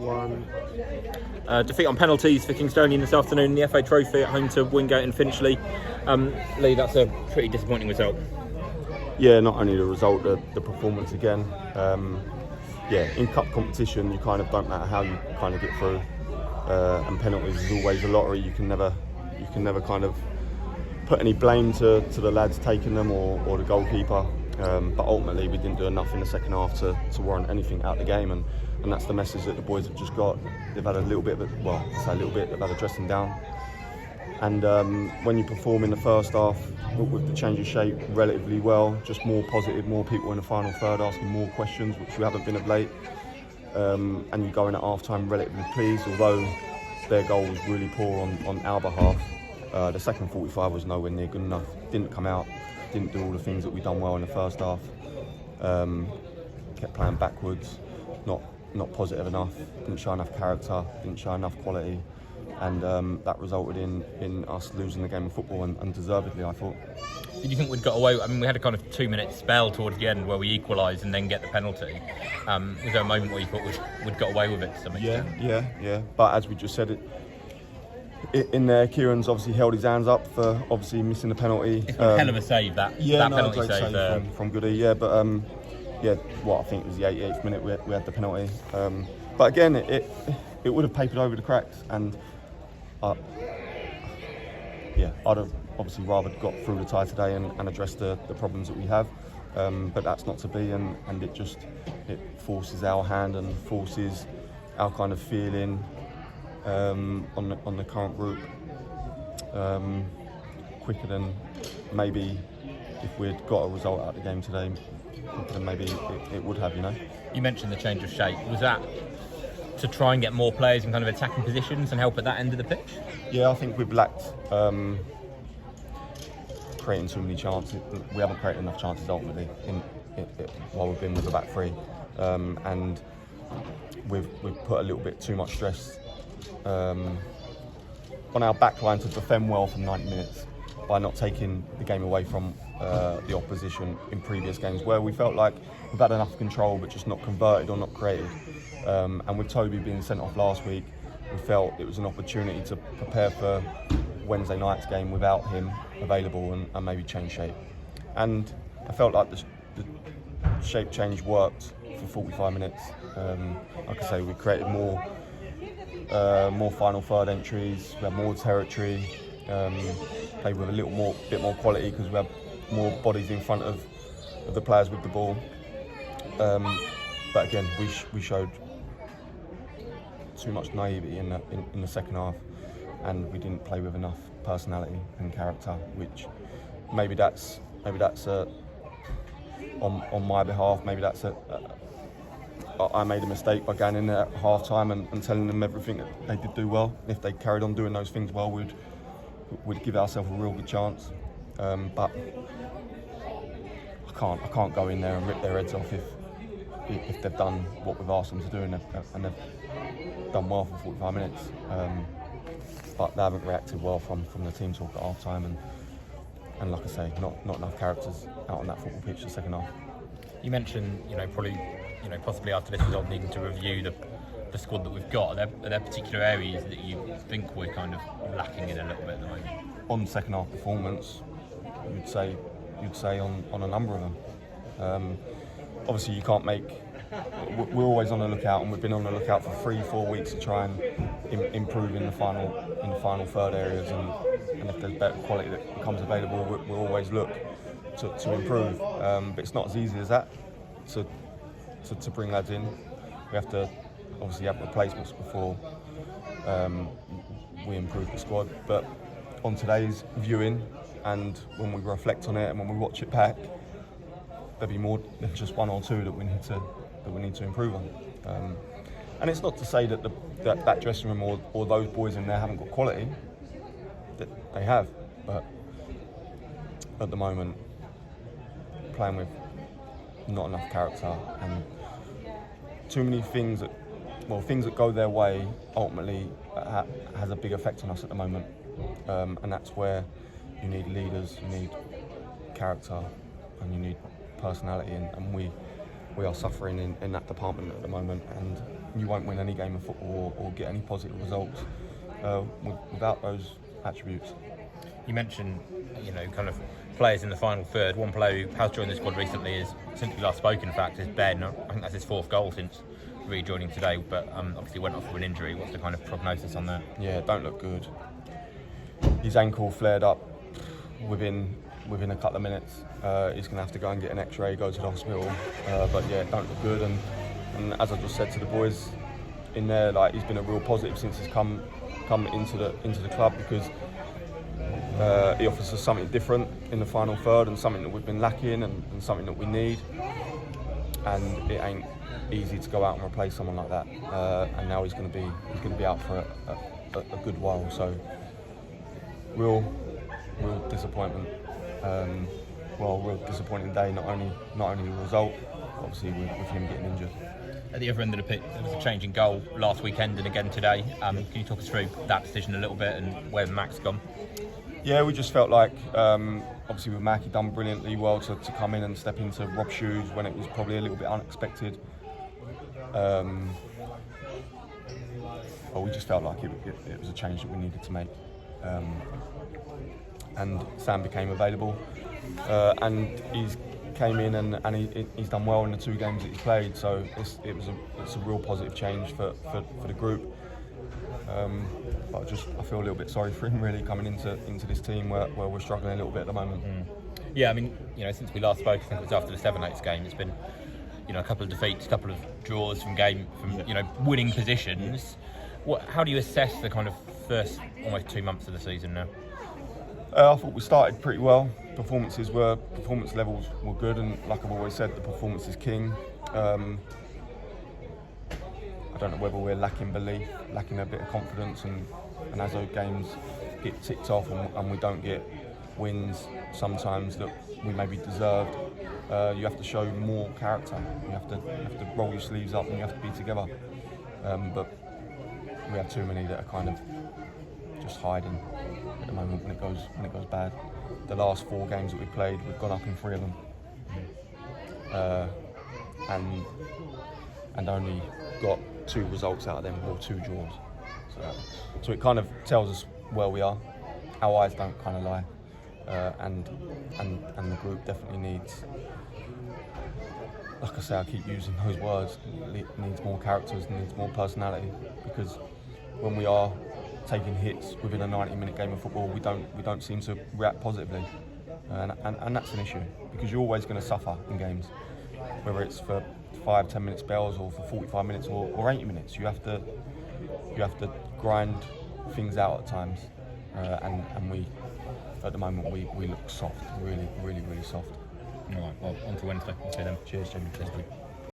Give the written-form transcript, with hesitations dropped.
One. Defeat on penalties for Kingstonian this afternoon in the FA Trophy at home to Wingate and Finchley. Lee, that's a pretty disappointing result. Yeah, not only the result, the performance again. In cup competition, you kind of don't matter how you kind of get through, and penalties is always a lottery. You can never kind of put any blame to the lads taking them or the goalkeeper. But ultimately, we didn't do enough in the second half to warrant anything out of the game, and that's the message that the boys have just got. They've had a little bit of they've had a dressing down. And when you perform in the first half with the change of shape relatively well, just more positive, more people in the final third asking more questions, which we haven't been of late, and you go in at half-time relatively pleased, although their goal was really poor on our behalf. The second 45 was nowhere near good enough, didn't come out, didn't do all the things that we've done well in the first half, kept playing backwards, not positive enough, didn't show enough character, didn't show enough quality. And that resulted in us losing the game of football, and deservedly, I thought. Did you think we'd got away? I mean, we had a kind of 2-minute spell towards the end where we equalised and then get the penalty. Was there a moment where you thought we'd got away with it to some extent? Yeah. But as we just said, in there, Kieran's obviously held his hands up for obviously missing the penalty. It's a hell of a save, that penalty save from Goody. Yeah, but I think it was the 88th minute we had the penalty. But again, it would have papered over the cracks, and I'd have obviously rather got through the tie today and addressed the problems that we have, but that's not to be, and it forces our hand and forces our kind of feeling on the current group quicker than maybe if we'd got a result out of the game today, quicker than maybe it would have, you know. You mentioned the change of shape. Was that to try and get more players in kind of attacking positions and help at that end of the pitch? Yeah, I think we've lacked creating too many chances. We haven't created enough chances ultimately while we've been with the back three, and we've put a little bit too much stress on our back line to defend well for 90 minutes by not taking the game away from the opposition in previous games where we felt like we've had enough control but just not converted or not created. And with Toby being sent off last week, we felt it was an opportunity to prepare for Wednesday night's game without him available and maybe change shape. And I felt like the shape change worked for 45 minutes. Like I say, we created more final third entries, we had more territory, played with a bit more quality because we had more bodies in front of the players with the ball. But again, we showed too much naivety in the second half, and we didn't play with enough personality and character, which maybe that's on my behalf. Maybe that's I made a mistake by going in there at half time and telling them everything that they did do well. If they carried on doing those things well, we'd give ourselves a real good chance. But I can't go in there and rip their heads off if they've done what we've asked them to do and they've done well for 45 minutes. But they haven't reacted well from the team talk at half time, and like I say, not enough characters out on that football pitch the second half. You mentioned, possibly after this result needing to review the squad that we've got. Are there particular areas that you think we're kind of lacking in a little bit at the moment? On second half performance, you'd say on a number of them. Obviously, you can't make. We're always on the lookout, and we've been on the lookout for 3-4 weeks to try and improve in the final third areas. And if there's better quality that becomes available, we'll always look to improve. But it's not as easy as that to bring lads in. We have to obviously have replacements before we improve the squad. But on today's viewing, and when we reflect on it and when we watch it back, there'll be more than just one or two that we need to improve on. And it's not to say that that dressing room or those boys in there haven't got quality. That they have, but at the moment, playing with not enough character and too many things that go their way ultimately has a big effect on us at the moment. And that's where you need leaders, you need character, and you need personality, and we are suffering in that department at the moment, and you won't win any game of football or get any positive results without those attributes. You mentioned, kind of players in the final third. One player who has joined the squad recently since we last spoke, in fact, is Ben. I think that's his 4th goal since rejoining today, but obviously went off with an injury. What's the kind of prognosis on that? Yeah, don't look good. His ankle flared up within a couple of minutes. He's going to have to go and get an X-ray, go to the hospital. But yeah, don't look good. And as I just said to the boys in there, like, he's been a real positive since he's come into the club, because he offers us something different in the final third, and something that we've been lacking, and something that we need. And it ain't easy to go out and replace someone like that. And now he's going to be out for a good while. So real disappointment. Real disappointing day. Not only the result, but obviously with him getting injured. At the other end of the pitch, there was a change in goal last weekend and again today. Can you talk us through that decision a little bit and where Mac's gone? Yeah, we just felt like, obviously with Mac, he done brilliantly well to come in and step into Rob's shoes when it was probably a little bit unexpected. But we just felt like it was a change that we needed to make. And Sam became available, and he's came in and he's done well in the 2 games that he's played. So it's a real positive change for the group. But I feel a little bit sorry for him, really, coming into this team where we're struggling a little bit at the moment. Yeah, I mean, since we last spoke, I think it was after the 7-8 game, it's been, a couple of defeats, a couple of draws from winning positions. How do you assess the kind of first almost 2 months of the season now? I thought we started pretty well. Performance levels were good, and like I've always said, the performance is king. I don't know whether we're lacking belief, lacking a bit of confidence, and as those games get ticked off and we don't get wins sometimes that we maybe deserved, you have to show more character. You have to roll your sleeves up and you have to be together. But we have too many that are kind of just hiding at the moment when it goes bad. The last 4 games that we played, we've gone up in 3 of them, and only got 2 results out of them, or 2 draws. So it kind of tells us where we are. Our eyes don't kind of lie, and the group definitely needs, like I say, I keep using those words, needs more characters, needs more personality, because when we are taking hits within a 90-minute game of football, we don't seem to react positively, and that's an issue, because you're always going to suffer in games, whether it's for 5-10 minute spells or for 45 minutes or 80 minutes. You have to grind things out at times, and we at the moment we look soft, really soft. All right, well, on to Wednesday. See you then. Cheers, Jimmy. Cheers,